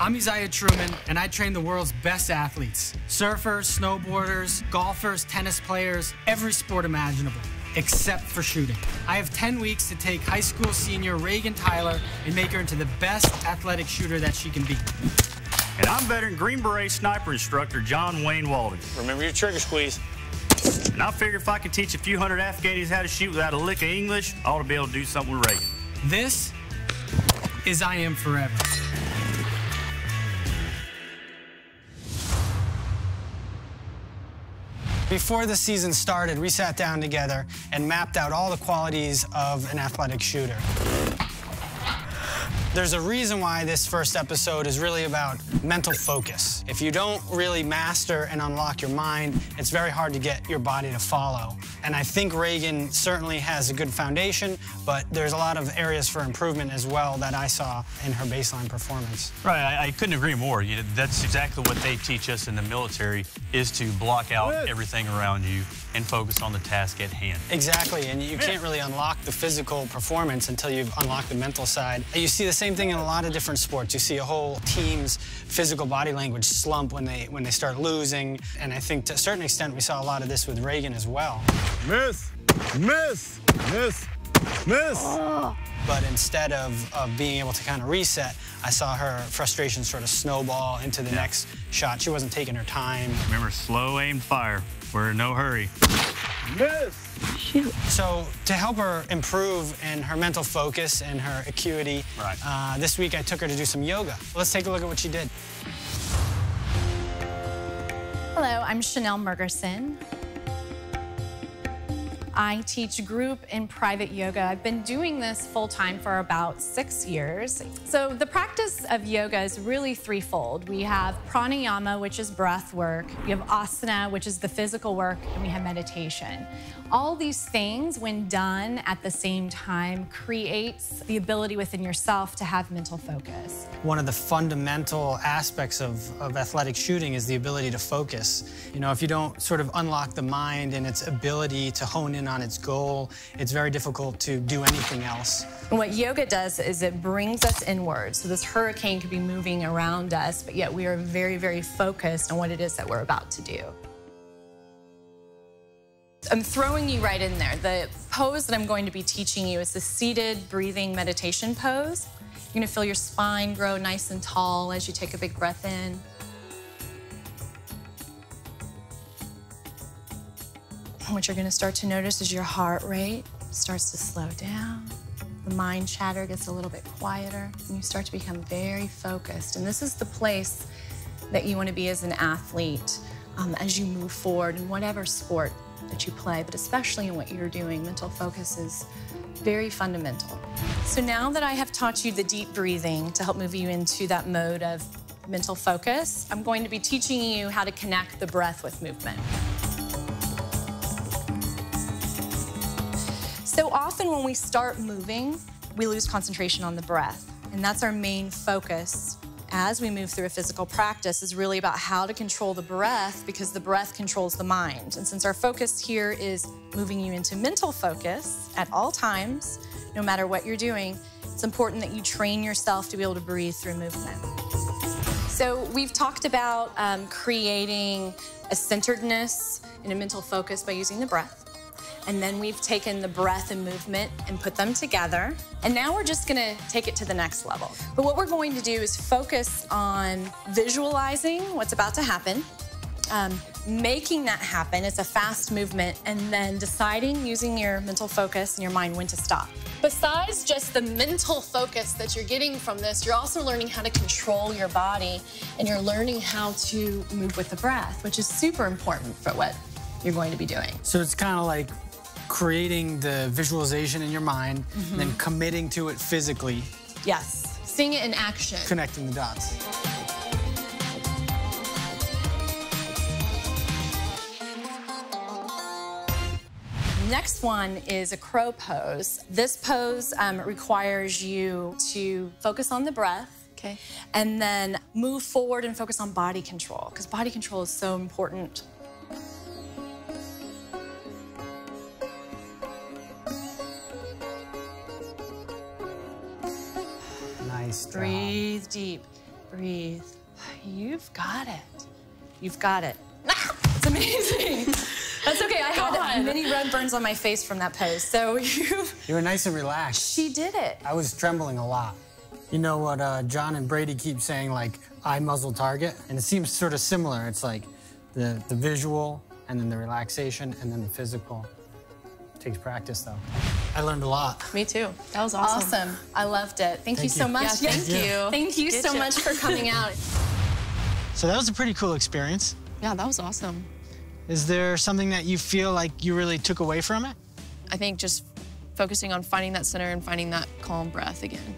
I'm Truyman, and I train the world's best athletes. Surfers, snowboarders, golfers, tennis players, every sport imaginable, except for shooting. I have 10 weeks to take high school senior Reagan Tyler and make her into the best athletic shooter that she can be. And I'm veteran Green Beret sniper instructor Wayne Walding. Remember your trigger squeeze. And I figure if I can teach a few hundred Afghani's how to shoot without a lick of English, I ought to be able to do something with Reagan. This is I Am Forever. Before the season started, we sat down together and mapped out all the qualities of an athletic shooter. There's a reason why this first episode is really about mental focus. If you don't really master and unlock your mind, it's very hard to get your body to follow. And I think Reagan certainly has a good foundation, but there's a lot of areas for improvement as well that I saw in her baseline performance. Right, I couldn't agree more. That's exactly what they teach us in the military, is to block out everything around you and focus on the task at hand. Exactly, and you can't really unlock the physical performance until you've unlocked the mental side. You see the same thing in a lot of different sports. You see a whole team's physical body language slump when they start losing, and I think to a certain extent we saw a lot of this with Reagan as well. Miss, miss, miss, miss. Oh. But instead of being able to kind of reset, I saw her frustration sort of snowball into the next shot. She wasn't taking her time. Remember, slow aimed fire. We're in no hurry. Miss. Shoot. So to help her improve in her mental focus and her acuity, this week I took her to do some yoga. Let's take a look at what she did. Hello, I'm Chanel Mergerson. I teach group and private yoga. I've been doing this full-time for about 6 years. So the practice of yoga is really threefold. We have pranayama, which is breath work. We have asana, which is the physical work, and we have meditation. All these things, when done at the same time, creates the ability within yourself to have mental focus. One of the fundamental aspects of athletic shooting is the ability to focus. You know, if you don't sort of unlock the mind and its ability to hone in on its goal, it's very difficult to do anything else. And what yoga does is it brings us inward. So this hurricane could be moving around us, but yet we are very, very focused on what it is that we're about to do. I'm throwing you right in there. The pose that I'm going to be teaching you is the seated breathing meditation pose. You're going to feel your spine grow nice and tall as you take a big breath in. What you're going to start to notice is your heart rate starts to slow down. The mind chatter gets a little bit quieter, and you start to become very focused. And this is the place that you want to be as an athlete as you move forward in whatever sport that you play, but especially in what you're doing. Mental focus is very fundamental. So now that I have taught you the deep breathing to help move you into that mode of mental focus, I'm going to be teaching you how to connect the breath with movement. So often when we start moving, we lose concentration on the breath, and that's our main focus as we move through a physical practice, is really about how to control the breath, because the breath controls the mind. And since our focus here is moving you into mental focus at all times, no matter what you're doing, it's important that you train yourself to be able to breathe through movement. So we've talked about creating a centeredness and a mental focus by using the breath. And then we've taken the breath and movement and put them together. And now we're just gonna take it to the next level. But what we're going to do is focus on visualizing what's about to happen, making that happen. It's a fast movement, and then deciding, using your mental focus and your mind, when to stop. Besides just the mental focus that you're getting from this, you're also learning how to control your body, and you're learning how to move with the breath, which is super important for what you're going to be doing. So it's kind of like creating the visualization in your mind, and then committing to it physically. Yes, seeing it in action. Connecting the dots. Next one is a crow pose. This pose requires you to focus on the breath, and then move forward and focus on body control, because body control is so important. Nice job. Breathe deep. Breathe. You've got it. You've got it. It's amazing. That's okay. I had many red burns on my face from that pose, so You were nice and relaxed. She did it. I was trembling a lot. You know what John and Brady keep saying, like, eye muzzle target? And it seems sort of similar. It's like the visual, and then the relaxation, and then the physical. It takes practice, though. I learned a lot. Me too. That was awesome. Awesome. I loved it. Thank you so much. Yeah, thank you. Thank you so much for coming out. So that was a pretty cool experience. Yeah, that was awesome. Is there something that you feel like you really took away from it? I think just focusing on finding that center and finding that calm breath again.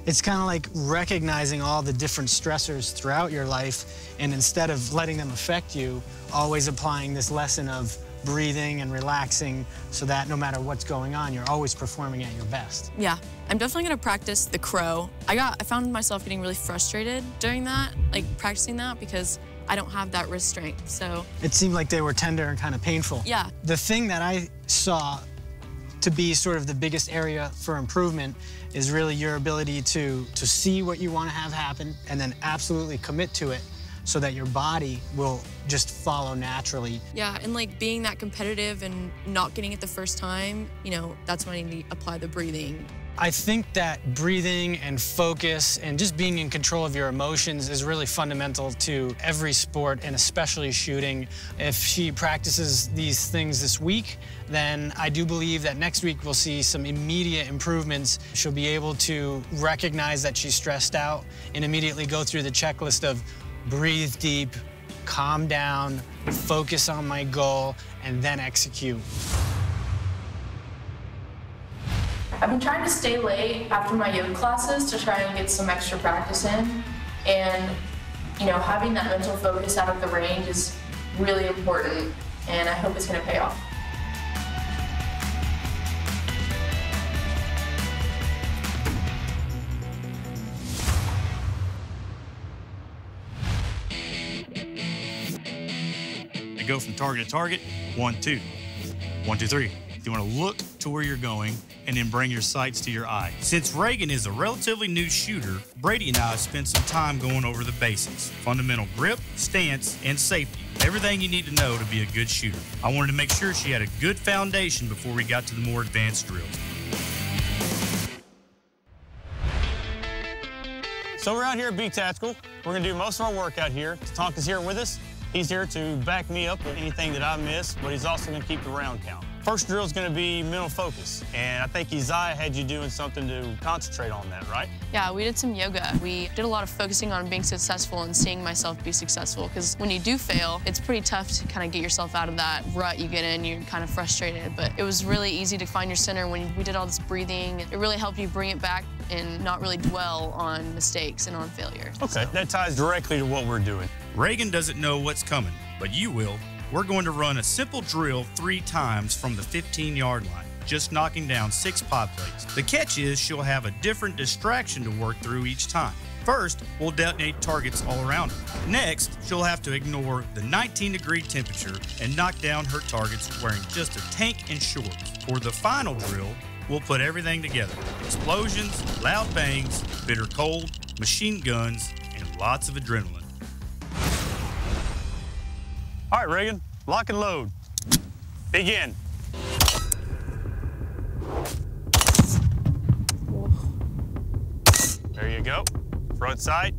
It's kind of like recognizing all the different stressors throughout your life, and instead of letting them affect you, always applying this lesson of breathing and relaxing so that no matter what's going on, you're always performing at your best. Yeah, I'm definitely gonna practice the crow. I found myself getting really frustrated during that, like practicing that, because I don't have that wrist strength, so. It seemed like they were tender and kind of painful. Yeah. The thing that I saw to be sort of the biggest area for improvement is really your ability to see what you want to have happen and then absolutely commit to it so that your body will just follow naturally. Yeah, and like being that competitive and not getting it the first time, you know, that's when I need to apply the breathing. I think that breathing and focus and just being in control of your emotions is really fundamental to every sport, and especially shooting. If she practices these things this week, then I do believe that next week we'll see some immediate improvements. She'll be able to recognize that she's stressed out and immediately go through the checklist of breathe deep, calm down, focus on my goal, and then execute. I've been trying to stay late after my yoga classes to try and get some extra practice in. And, you know, having that mental focus out of the range is really important, and I hope it's going to pay off. You go from target to target, 1, 2. 1, 2, 3. You want to look to where you're going and then bring your sights to your eye. Since Reagan is a relatively new shooter, Brady and I have spent some time going over the basics: fundamental grip, stance, and safety. Everything you need to know to be a good shooter. I wanted to make sure she had a good foundation before we got to the more advanced drills. So we're out here at Beat Tactical. We're gonna do most of our work out here. Tonka's here with us. He's here to back me up with anything that I miss, but he's also gonna keep the round count. First drill is gonna be mental focus, and I think Isaiah had you doing something to concentrate on that, right? Yeah, we did some yoga. We did a lot of focusing on being successful and seeing myself be successful, because when you do fail, it's pretty tough to kind of get yourself out of that rut you get in. You're kind of frustrated, but it was really easy to find your center when we did all this breathing. It really helped you bring it back and not really dwell on mistakes and on failure. Okay, that ties directly to what we're doing. Reagan doesn't know what's coming, but you will. We're going to run a simple drill 3 times from the 15-yard line, just knocking down 6 pod plates. The catch is she'll have a different distraction to work through each time. First, we'll detonate targets all around her. Next, she'll have to ignore the 19-degree temperature and knock down her targets wearing just a tank and shorts. For the final drill, we'll put everything together: explosions, loud bangs, bitter cold, machine guns, and lots of adrenaline. All right, Reagan, lock and load. Begin. There you go. Front sight.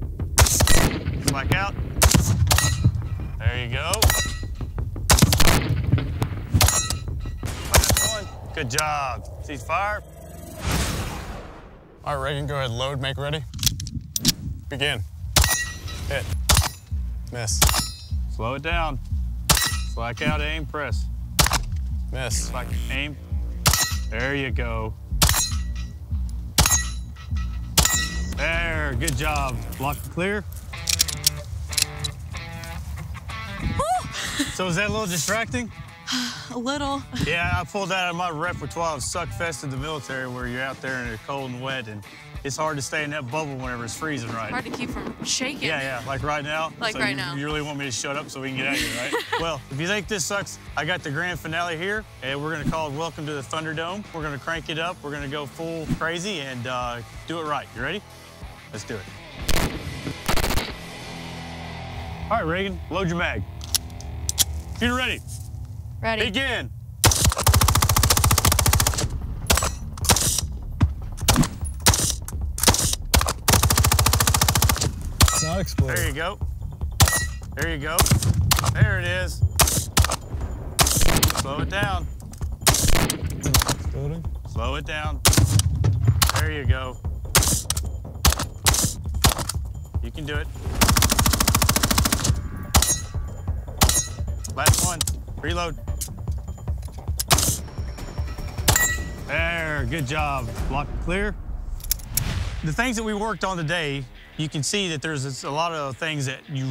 Slack out. There you go. Last one. Good job. Cease fire. All right, Reagan, go ahead. Load, make ready. Begin. Hit. Miss. Slow it down. Slack out, aim, press. Miss. Slack, aim. There you go. There, good job. Block clear. So is that a little distracting? A little. Yeah, I pulled that out of my repertoire of suck-fest in the military, where you're out there and it's cold and wet, and it's hard to stay in that bubble whenever it's freezing, right? Hard to keep from shaking. Yeah, like right now. Like so right now. You really want me to shut up so we can get out of here, right? Well, if you think this sucks, I got the grand finale here, and we're gonna call it Welcome to the Thunderdome. We're gonna crank it up. We're gonna go full crazy and do it right. You ready? Let's do it. All right, Reagan, load your mag. Get ready. Ready. Begin. It's not exploding. There you go. There you go. There it is. Slow it down. Exploding. Slow it down. There you go. You can do it. Last one. Reload. There, good job. Lock it clear. The things that we worked on today, you can see that there's a lot of things that you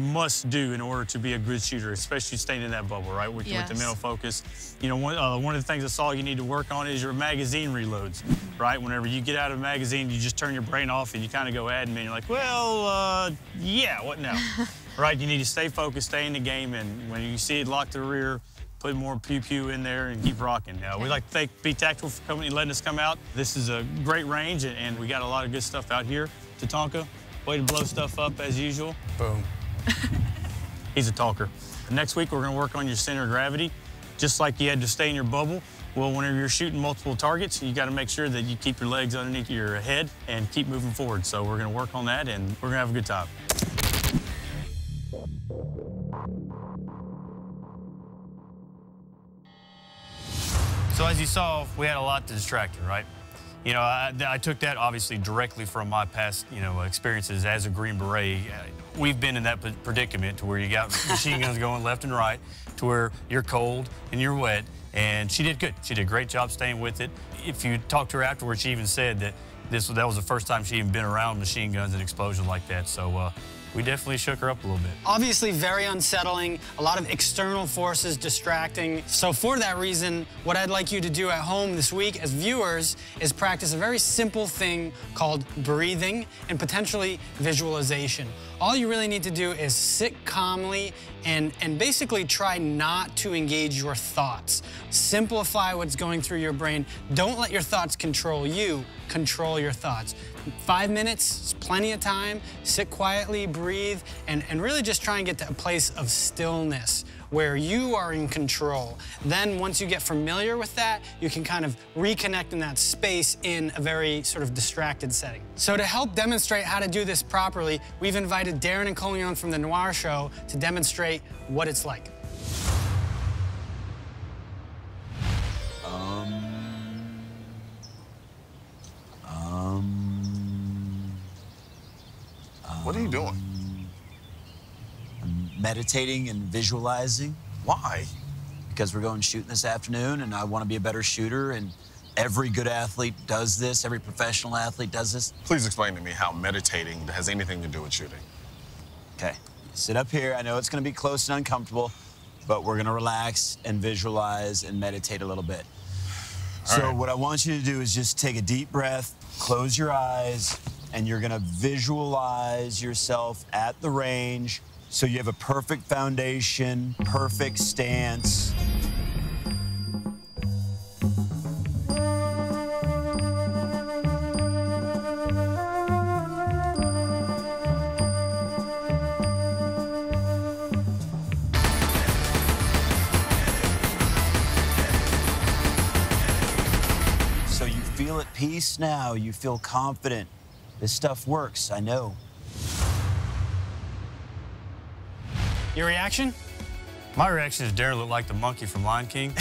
must do in order to be a good shooter, especially staying in that bubble, right? With the mental focus. You know, one of the things I saw you need to work on is your magazine reloads, right? Whenever you get out of a magazine, you just turn your brain off and you kind of go admin. You're like, well, yeah, what now? Right? You need to stay focused, stay in the game, and when you see it locked to the rear, put more pew-pew in there and keep rocking. We'd like to thank Be Tactical for coming and letting us come out. This is a great range, and we got a lot of good stuff out here. Tatanka, way to blow stuff up as usual. Boom. He's a talker. Next week, we're gonna work on your center of gravity. Just like you had to stay in your bubble, well, whenever you're shooting multiple targets, you gotta make sure that you keep your legs underneath your head and keep moving forward. So we're gonna work on that, and we're gonna have a good time. So as you saw, we had a lot to distract her, right? You know, I took that obviously directly from my past, experiences as a Green Beret. We've been in that predicament to where you got machine guns going left and right, to where you're cold and you're wet, and she did good. She did a great job staying with it. If you talked to her afterwards, she even said that that was the first time she even been around machine guns and explosions like that. So we definitely shook her up a little bit. Obviously very unsettling, a lot of external forces distracting. So for that reason, what I'd like you to do at home this week as viewers is practice a very simple thing called breathing and potentially visualization. All you really need to do is sit calmly and basically try not to engage your thoughts. Simplify what's going through your brain. Don't let your thoughts control you, control your thoughts. 5 minutes is plenty of time. Sit quietly, breathe, and really just try and get to a place of stillness where you are in control. Then once you get familiar with that, you can kind of reconnect in that space in a very sort of distracted setting. So to help demonstrate how to do this properly, we've invited Darren and Colleen from the Noir Show to demonstrate what it's like. What are you doing? I'm meditating and visualizing. Why? Because we're going shooting this afternoon, and I want to be a better shooter, and every good athlete does this. Every professional athlete does this. Please explain to me how meditating has anything to do with shooting. Okay, sit up here. I know it's going to be close and uncomfortable, but we're going to relax and visualize and meditate a little bit. So what I want you to do is just take a deep breath, close your eyes, and you're gonna visualize yourself at the range so you have a perfect foundation, perfect stance. So you feel at peace now, you feel confident. This stuff works, I know. Your reaction? My reaction is Darren looked like the monkey from Lion King.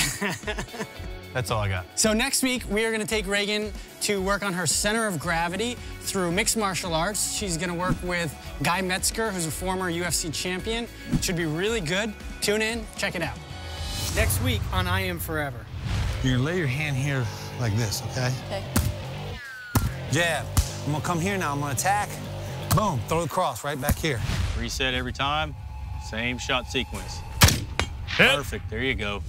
That's all I got. So next week, we are gonna take Reagan to work on her center of gravity through mixed martial arts. She's gonna work with Guy Metzger, who's a former UFC champion. It should be really good. Tune in, check it out. Next week on I Am Forever. You're gonna lay your hand here like this, okay? Okay. Jab. I'm gonna come here now, I'm gonna attack. Boom, throw the cross right back here. Reset every time, same shot sequence. Hit. Perfect, there you go.